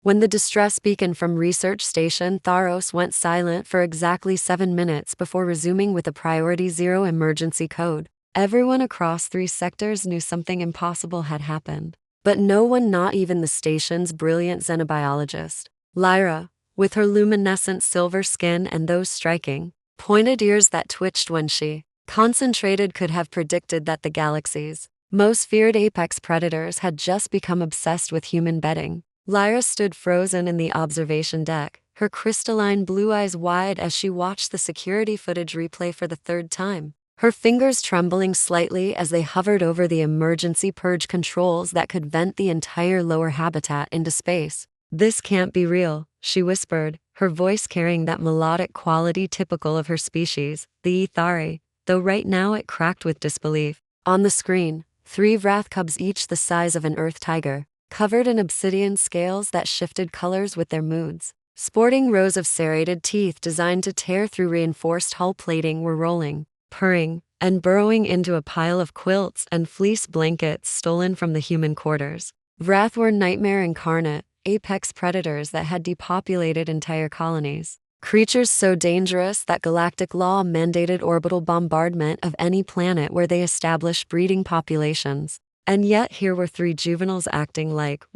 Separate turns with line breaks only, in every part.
When the distress beacon from Research Station Tharos went silent for exactly 7 minutes before resuming with a Priority Zero emergency code, everyone across 3 sectors knew something impossible had happened. But no one, not even the station's brilliant xenobiologist, Lyra, with her luminescent silver skin and those striking, pointed ears that twitched when she concentrated, could have predicted that the galaxy's most feared apex predators had just become obsessed with human bedding. Lyra stood frozen in the observation deck, her crystalline blue eyes wide as she watched the security footage replay for the 3rd time, her fingers trembling slightly as they hovered over the emergency purge controls that could vent the entire lower habitat into space. "This can't be real," she whispered, her voice carrying that melodic quality typical of her species, the Ethari, though right now it cracked with disbelief. On the screen, 3 Vrath cubs, each the size of an earth tiger, covered in obsidian scales that shifted colors with their moods, sporting rows of serrated teeth designed to tear through reinforced hull plating, were rolling, purring, and burrowing into a pile of quilts and fleece blankets stolen from the human quarters. Vrath were nightmare incarnate, apex predators that had depopulated entire colonies. Creatures so dangerous that galactic law mandated orbital bombardment of any planet where they established breeding populations. And yet here were 3 juveniles acting like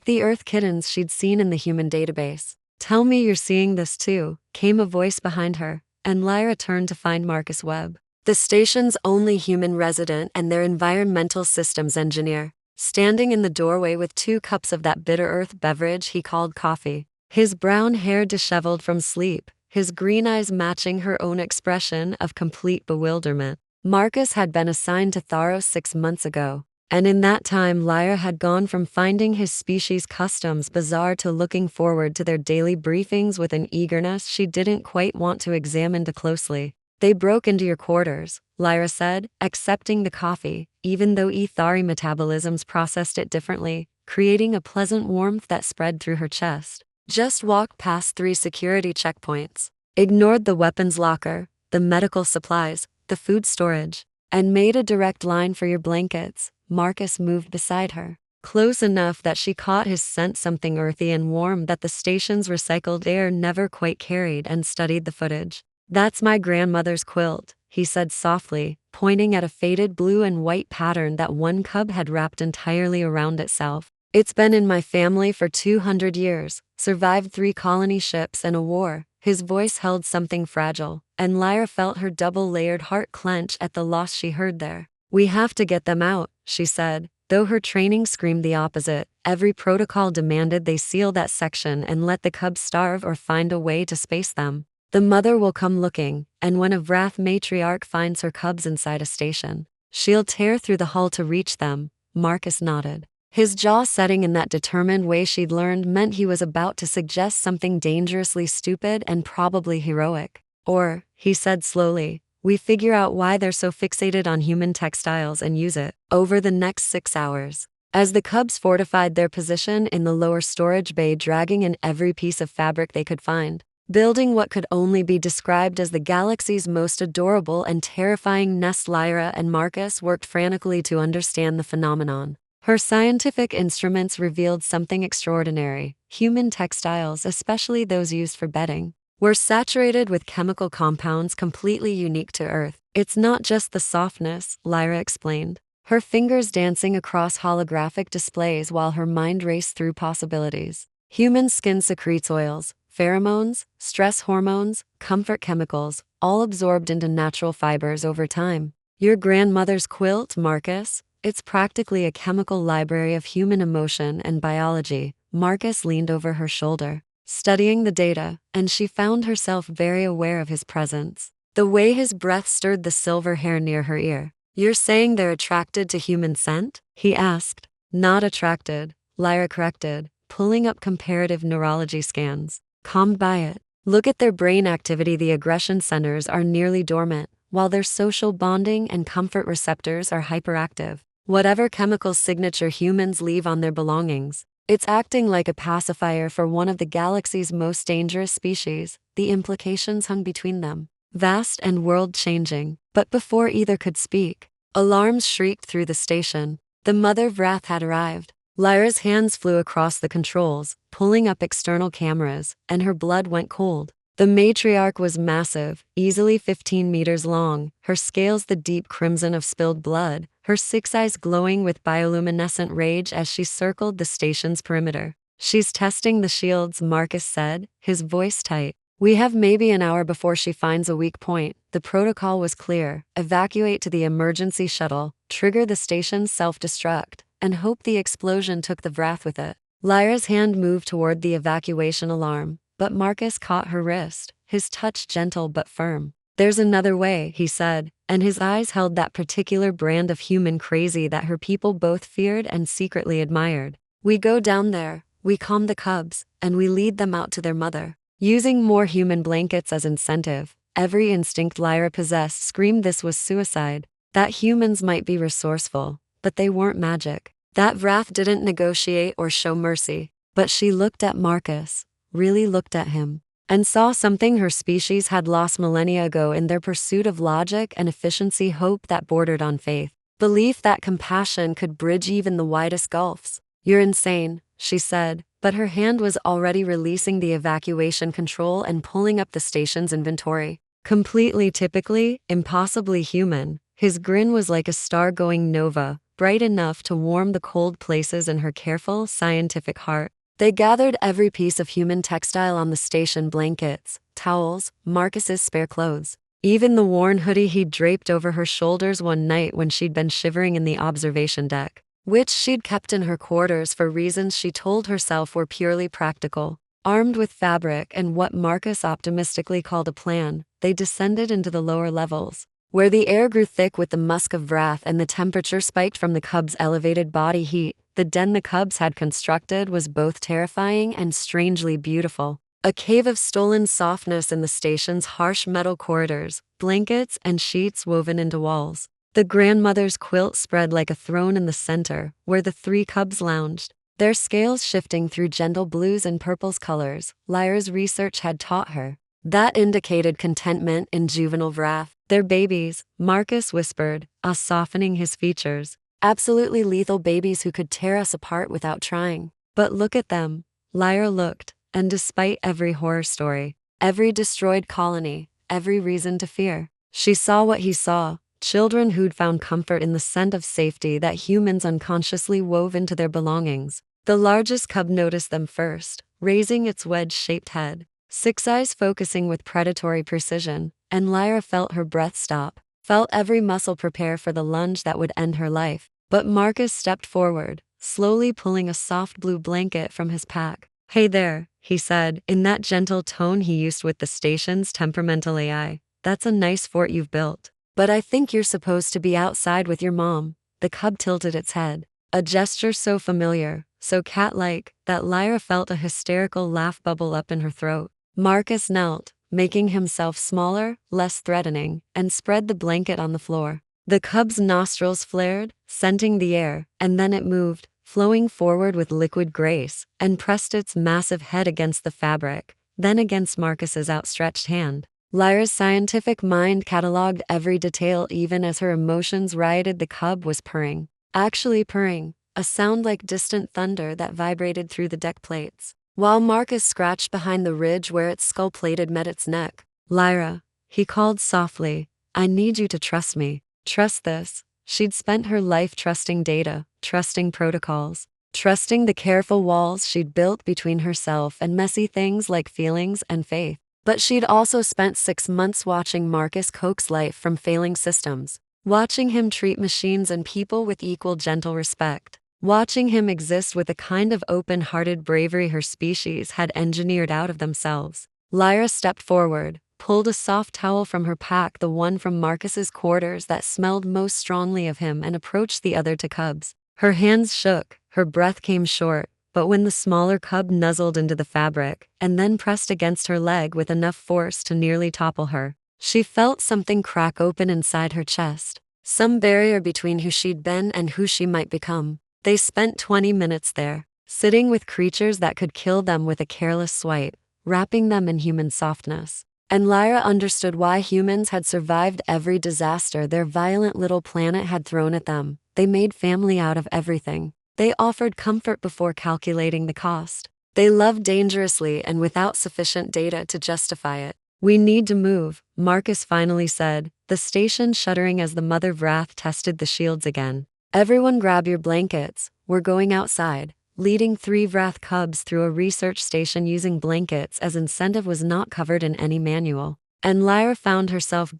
the Earth kittens she'd seen in the human database. "Tell me you're seeing this too," came a voice behind her, and Lyra turned to find Marcus Webb, the station's only human resident and their environmental systems engineer, standing in the doorway with 2 cups of that bitter earth beverage he called coffee, his brown hair disheveled from sleep, his green eyes matching her own expression of complete bewilderment. Marcus had been assigned to Tharos 6 months ago, and in that time Lyra had gone from finding his species' customs bizarre to looking forward to their daily briefings with an eagerness she didn't quite want to examine too closely. "They broke into your quarters," Lyra said, accepting the coffee, even though Ethari metabolisms processed it differently, creating a pleasant warmth that spread through her chest. "Just walked past 3 security checkpoints, ignored the weapons locker, the medical supplies, the food storage, and made a direct line for your blankets." Marcus moved beside her, close enough that she caught his scent, something earthy and warm that the station's recycled air never quite carried, and studied the footage. "That's my grandmother's quilt," he said softly, pointing at a faded blue and white pattern that one cub had wrapped entirely around itself. "It's been in my family for 200 years, survived 3 colony ships and a war." His voice held something fragile, and Lyra felt her double-layered heart clench at the loss she heard there. "We have to get them out," she said, though her training screamed the opposite. Every protocol demanded they seal that section and let the cubs starve or find a way to space them. "The mother will come looking, and when a Vrath matriarch finds her cubs inside a station, she'll tear through the hull to reach them." Marcus nodded, his jaw setting in that determined way she'd learned meant he was about to suggest something dangerously stupid and probably heroic. "Or," he said slowly, "we figure out why they're so fixated on human textiles and use it." Over the next 6 hours, as the cubs fortified their position in the lower storage bay, dragging in every piece of fabric they could find, building what could only be described as the galaxy's most adorable and terrifying nest, Lyra and Marcus worked frantically to understand the phenomenon. Her scientific instruments revealed something extraordinary. Human textiles, especially those used for bedding, were saturated with chemical compounds completely unique to Earth. "It's not just the softness," Lyra explained, her fingers dancing across holographic displays while her mind raced through possibilities. "Human skin secretes oils, pheromones, stress hormones, comfort chemicals, all absorbed into natural fibers over time. Your grandmother's quilt, Marcus, it's practically a chemical library of human emotion and biology." Marcus leaned over her shoulder, studying the data, and she found herself very aware of his presence. The way his breath stirred the silver hair near her ear. "You're saying they're attracted to human scent?" he asked. "Not attracted," Lyra corrected, pulling up comparative neurology scans. "Calmed by it. Look at their brain activity. The aggression centers are nearly dormant, while their social bonding and comfort receptors are hyperactive. Whatever chemical signature humans leave on their belongings, it's acting like a pacifier for one of the galaxy's most dangerous species." The implications hung between them, vast and world-changing. But before either could speak, alarms shrieked through the station. The mother Vrath had arrived. Lyra's hands flew across the controls, pulling up external cameras, and her blood went cold. The matriarch was massive, easily 15 meters long, her scales the deep crimson of spilled blood, her 6 eyes glowing with bioluminescent rage as she circled the station's perimeter. "She's testing the shields," Marcus said, his voice tight. "We have maybe an hour before she finds a weak point." The protocol was clear: evacuate to the emergency shuttle, trigger the station's self-destruct, and hope the explosion took the Vrath with it. Lyra's hand moved toward the evacuation alarm, but Marcus caught her wrist, his touch gentle but firm. "There's another way," he said, and his eyes held that particular brand of human crazy that her people both feared and secretly admired. "We go down there, we calm the cubs, and we lead them out to their mother." Using more human blankets as incentive, every instinct Lyra possessed screamed this was suicide, that humans might be resourceful, but they weren't magic. That Vrath didn't negotiate or show mercy. But she looked at Marcus, really looked at him, and saw something her species had lost millennia ago in their pursuit of logic and efficiency: hope that bordered on faith, belief that compassion could bridge even the widest gulfs. "You're insane," she said, but her hand was already releasing the evacuation control and pulling up the station's inventory. Completely typically, impossibly human, his grin was like a star-going nova, bright enough to warm the cold places in her careful, scientific heart. They gathered every piece of human textile on the station: blankets, towels, Marcus's spare clothes, even the worn hoodie he'd draped over her shoulders one night when she'd been shivering in the observation deck, which she'd kept in her quarters for reasons she told herself were purely practical. Armed with fabric and what Marcus optimistically called a plan, they descended into the lower levels, where the air grew thick with the musk of Vrath and the temperature spiked from the cubs' elevated body heat. The den the cubs had constructed was both terrifying and strangely beautiful. A cave of stolen softness in the station's harsh metal corridors, blankets and sheets woven into walls. The grandmother's quilt spread like a throne in the center, where the 3 cubs lounged, their scales shifting through gentle blues and purples colors Lyra's research had taught her. That indicated contentment in juvenile Vrath. "They're babies," Marcus whispered, softening his features. "Absolutely lethal babies who could tear us apart without trying. But look at them." Lyra looked, and despite every horror story, every destroyed colony, every reason to fear, she saw what he saw: children who'd found comfort in the scent of safety that humans unconsciously wove into their belongings. The largest cub noticed them first, raising its wedge-shaped head, 6 eyes focusing with predatory precision, and Lyra felt her breath stop, felt every muscle prepare for the lunge that would end her life. But Marcus stepped forward, slowly pulling a soft blue blanket from his pack. "Hey there," he said, in that gentle tone he used with the station's temperamental AI. "That's a nice fort you've built. But I think you're supposed to be outside with your mom." The cub tilted its head, a gesture so familiar, so cat-like, that Lyra felt a hysterical laugh bubble up in her throat. Marcus knelt, making himself smaller, less threatening, and spread the blanket on the floor. The cub's nostrils flared, scenting the air, and then it moved, flowing forward with liquid grace, and pressed its massive head against the fabric, then against Marcus's outstretched hand. Lyra's scientific mind cataloged every detail even as her emotions rioted. The cub was purring. Actually purring, a sound like distant thunder that vibrated through the deck plates, while Marcus scratched behind the ridge where its skull-plated met its neck. "Lyra," he called softly, "I need you to trust me. Trust this." She'd spent her life trusting data, trusting protocols, trusting the careful walls she'd built between herself and messy things like feelings and faith. But she'd also spent 6 months watching Marcus coax life from failing systems, watching him treat machines and people with equal gentle respect, watching him exist with a kind of open-hearted bravery her species had engineered out of themselves. Lyra stepped forward, pulled a soft towel from her pack, the one from Marcus's quarters that smelled most strongly of him, and approached the other to cubs. Her hands shook, her breath came short, but when the smaller cub nuzzled into the fabric, and then pressed against her leg with enough force to nearly topple her, she felt something crack open inside her chest, some barrier between who she'd been and who she might become. They spent 20 minutes there, sitting with creatures that could kill them with a careless swipe, wrapping them in human softness. And Lyra understood why humans had survived every disaster their violent little planet had thrown at them. They made family out of everything. They offered comfort before calculating the cost. They loved dangerously and without sufficient data to justify it. We need to move, Marcus finally said, the station shuddering as the mother Vrath tested the shields again. Everyone grab your blankets, we're going outside. Leading 3 Vrath cubs through a research station using blankets as incentive was not covered in any manual. And Lyra found herself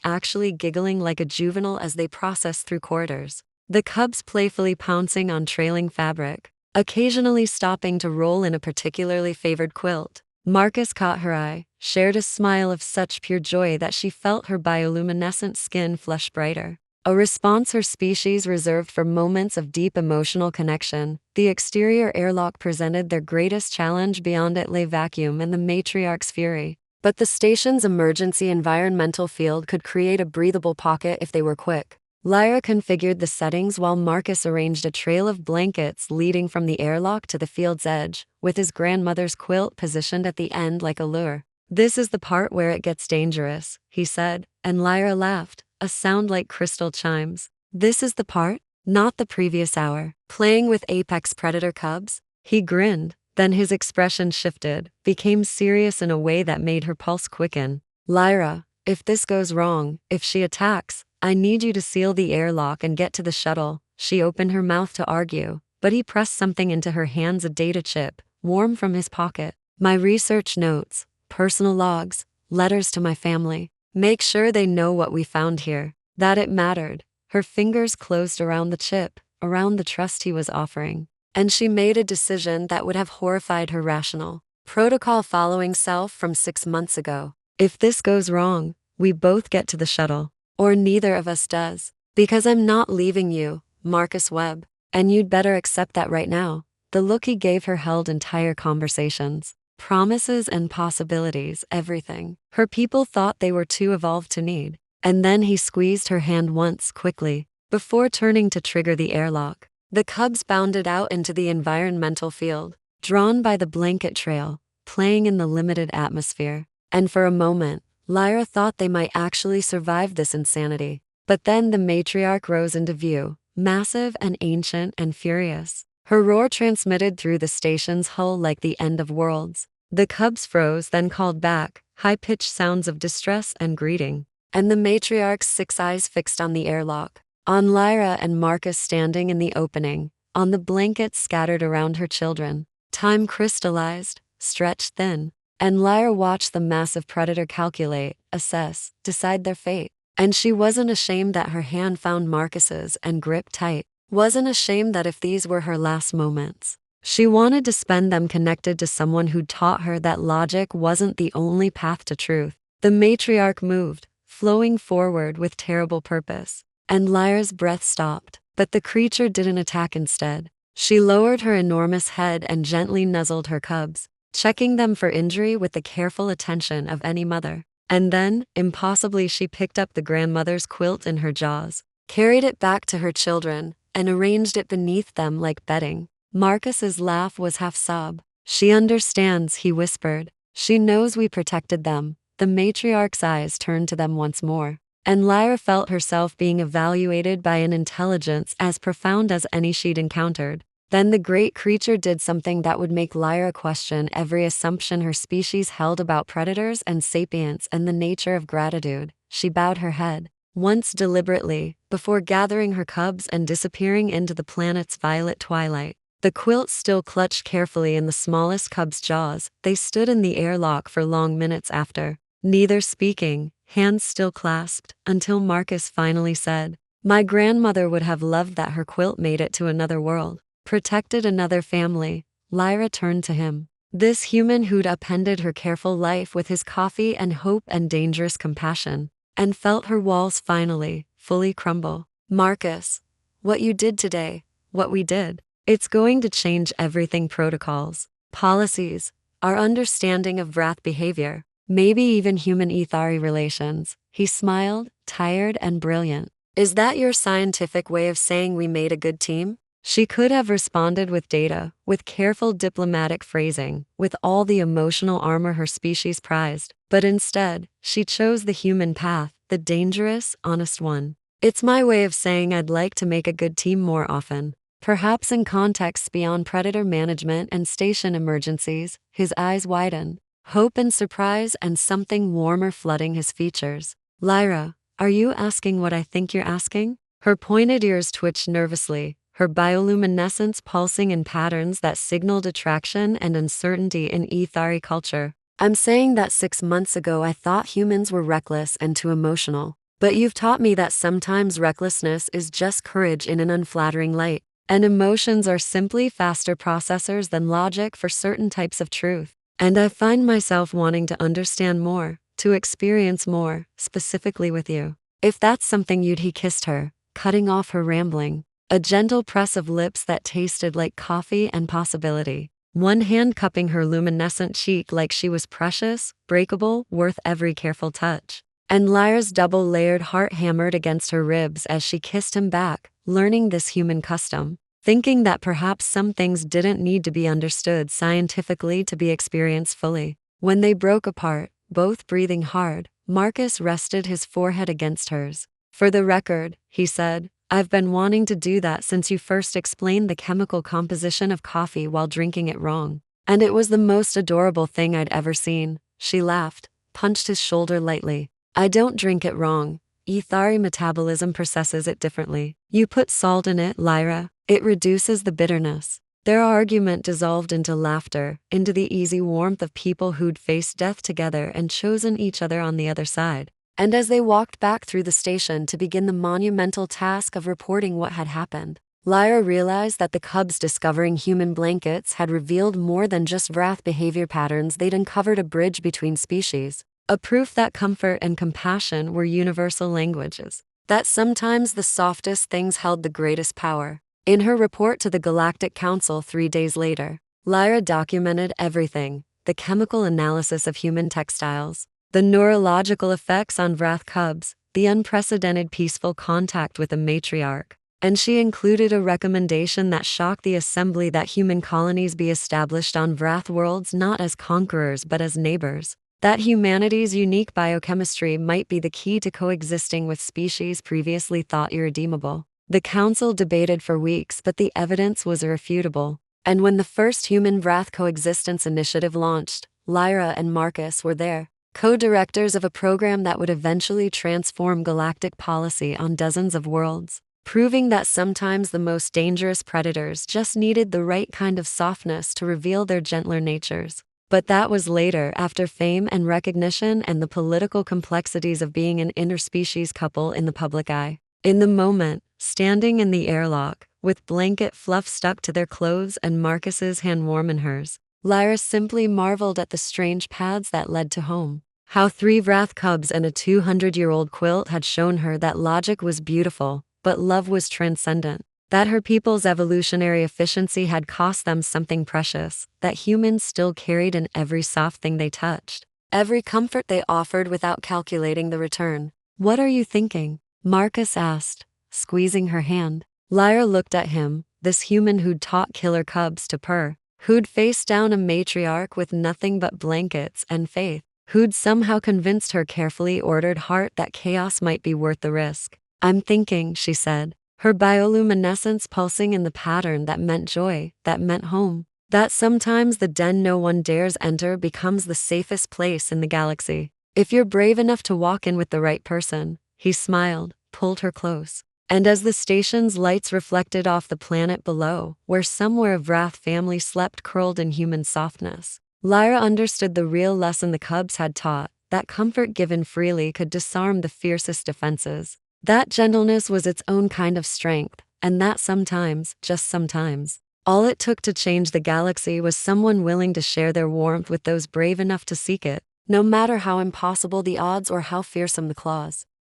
actually giggling like a juvenile as they processed through corridors. The cubs playfully pouncing on trailing fabric, occasionally stopping to roll in a particularly favored quilt. Marcus caught her eye, shared a smile of such pure joy that she felt her bioluminescent skin flush brighter. A response her species reserved for moments of deep emotional connection. The exterior airlock presented their greatest challenge. Beyond it lay vacuum and the matriarch's fury. But the station's emergency environmental field could create a breathable pocket if they were quick. Lyra configured the settings while Marcus arranged a trail of blankets leading from the airlock to the field's edge, with his grandmother's quilt positioned at the end like a lure. "This is the part where it gets dangerous," he said, and Lyra laughed, a sound like crystal chimes. "This is the part? Not the previous hour, playing with apex predator cubs?" He grinned, then his expression shifted, became serious in a way that made her pulse quicken. "Lyra, if this goes wrong, if she attacks, I need you to seal the airlock and get to the shuttle." She opened her mouth to argue, but he pressed something into her hands, a data chip, warm from his pocket. "My research notes, personal logs, letters to my family. Make sure they know what we found here, that it mattered." Her fingers closed around the chip, around the trust he was offering. And she made a decision that would have horrified her rational, protocol following self from 6 months ago. "If this goes wrong, we both get to the shuttle. Or neither of us does. Because I'm not leaving you, Marcus Webb. And you'd better accept that right now." The look he gave her held entire conversations. Promises and possibilities, everything. Her people thought they were too evolved to need. And then he squeezed her hand once, quickly, before turning to trigger the airlock. The cubs bounded out into the environmental field, drawn by the blanket trail, playing in the limited atmosphere. And for a moment, Lyra thought they might actually survive this insanity. But then the matriarch rose into view, massive and ancient and furious. Her roar transmitted through the station's hull like the end of worlds. The cubs froze, then called back, high-pitched sounds of distress and greeting. And the matriarch's 6 eyes fixed on the airlock, on Lyra and Marcus standing in the opening, on the blankets scattered around her children. Time crystallized, stretched thin. And Lyra watched the massive predator calculate, assess, decide their fate. And she wasn't ashamed that her hand found Marcus's and gripped tight. Wasn't ashamed that if these were her last moments, she wanted to spend them connected to someone who'd taught her that logic wasn't the only path to truth. The matriarch moved, flowing forward with terrible purpose. And Lyra's breath stopped. But the creature didn't attack instead. She lowered her enormous head and gently nuzzled her cubs, checking them for injury with the careful attention of any mother. And then, impossibly, she picked up the grandmother's quilt in her jaws, carried it back to her children, and arranged it beneath them like bedding. Marcus's laugh was half sob. "She understands," he whispered. "She knows we protected them." The matriarch's eyes turned to them once more, and Lyra felt herself being evaluated by an intelligence as profound as any she'd encountered. Then the great creature did something that would make Lyra question every assumption her species held about predators and sapience and the nature of gratitude. She bowed her head, once deliberately, before gathering her cubs and disappearing into the planet's violet twilight. The quilt still clutched carefully in the smallest cub's jaws. They stood in the airlock for long minutes after, neither speaking, hands still clasped, until Marcus finally said, "My grandmother would have loved that her quilt made it to another world, protected another family." Lyra turned to him. This human who'd upended her careful life with his coffee and hope and dangerous compassion, and felt her walls finally, fully crumble. "Marcus, what you did today, what we did, it's going to change everything. Protocols, policies, our understanding of Vrath behavior, maybe even human ethari relations." He smiled, tired and brilliant. "Is that your scientific way of saying we made a good team?" She could have responded with data, with careful diplomatic phrasing, with all the emotional armor her species prized. But instead, she chose the human path, the dangerous, honest one. "It's my way of saying I'd like to make a good team more often." Perhaps in contexts beyond predator management and station emergencies, his eyes widen, hope and surprise and something warmer flooding his features. Lyra, are you asking what I think you're asking? Her pointed ears twitched nervously, her bioluminescence pulsing in patterns that signaled attraction and uncertainty in Ethari culture. I'm saying that 6 months ago I thought humans were reckless and too emotional. But you've taught me that sometimes recklessness is just courage in an unflattering light. And emotions are simply faster processors than logic for certain types of truth. And I find myself wanting to understand more, to experience more, specifically with you. If that's something he kissed her, cutting off her rambling. A gentle press of lips that tasted like coffee and possibility. One hand cupping her luminescent cheek like she was precious, breakable, worth every careful touch. And Lyra's double-layered heart hammered against her ribs as she kissed him back, learning this human custom, thinking that perhaps some things didn't need to be understood scientifically to be experienced fully. When they broke apart, both breathing hard, Marcus rested his forehead against hers. For the record, he said, I've been wanting to do that since you first explained the chemical composition of coffee while drinking it wrong. And it was the most adorable thing I'd ever seen. She laughed, punched his shoulder lightly. I don't drink it wrong. Ethari metabolism processes it differently. You put salt in it, Lyra. It reduces the bitterness. Their argument dissolved into laughter, into the easy warmth of people who'd faced death together and chosen each other on the other side. And as they walked back through the station to begin the monumental task of reporting what had happened, Lyra realized that the cubs discovering human blankets had revealed more than just Vrath behavior patterns. They'd uncovered a bridge between species. A proof that comfort and compassion were universal languages. That sometimes the softest things held the greatest power. In her report to the Galactic Council 3 days later, Lyra documented everything: the chemical analysis of human textiles, the neurological effects on Vrath cubs, the unprecedented peaceful contact with a matriarch. And she included a recommendation that shocked the assembly that human colonies be established on Vrath worlds not as conquerors but as neighbors. That humanity's unique biochemistry might be the key to coexisting with species previously thought irredeemable. The council debated for weeks, but the evidence was irrefutable. And when the first human Vrath coexistence initiative launched, Lyra and Marcus were there, co-directors of a program that would eventually transform galactic policy on dozens of worlds, proving that sometimes the most dangerous predators just needed the right kind of softness to reveal their gentler natures. But that was later, after fame and recognition and the political complexities of being an interspecies couple in the public eye. In the moment, standing in the airlock, with blanket fluff stuck to their clothes and Marcus's hand warm in hers, Lyra simply marveled at the strange paths that led to home. How 3 Vrath cubs and a 200-year-old quilt had shown her that logic was beautiful, but love was transcendent. That her people's evolutionary efficiency had cost them something precious, that humans still carried in every soft thing they touched, every comfort they offered without calculating the return. What are you thinking? Marcus asked, squeezing her hand. Lyra looked at him, this human who'd taught killer cubs to purr, who'd faced down a matriarch with nothing but blankets and faith, who'd somehow convinced her carefully ordered heart that chaos might be worth the risk. I'm thinking, she said, her bioluminescence pulsing in the pattern that meant joy, that meant home, that sometimes the den no one dares enter becomes the safest place in the galaxy. If you're brave enough to walk in with the right person. He smiled, pulled her close. And as the station's lights reflected off the planet below, where somewhere a Vrath family slept curled in human softness, Lyra understood the real lesson the cubs had taught, that comfort given freely could disarm the fiercest defenses. That gentleness was its own kind of strength, and that sometimes, just sometimes, all it took to change the galaxy was someone willing to share their warmth with those brave enough to seek it, no matter how impossible the odds or how fearsome the claws.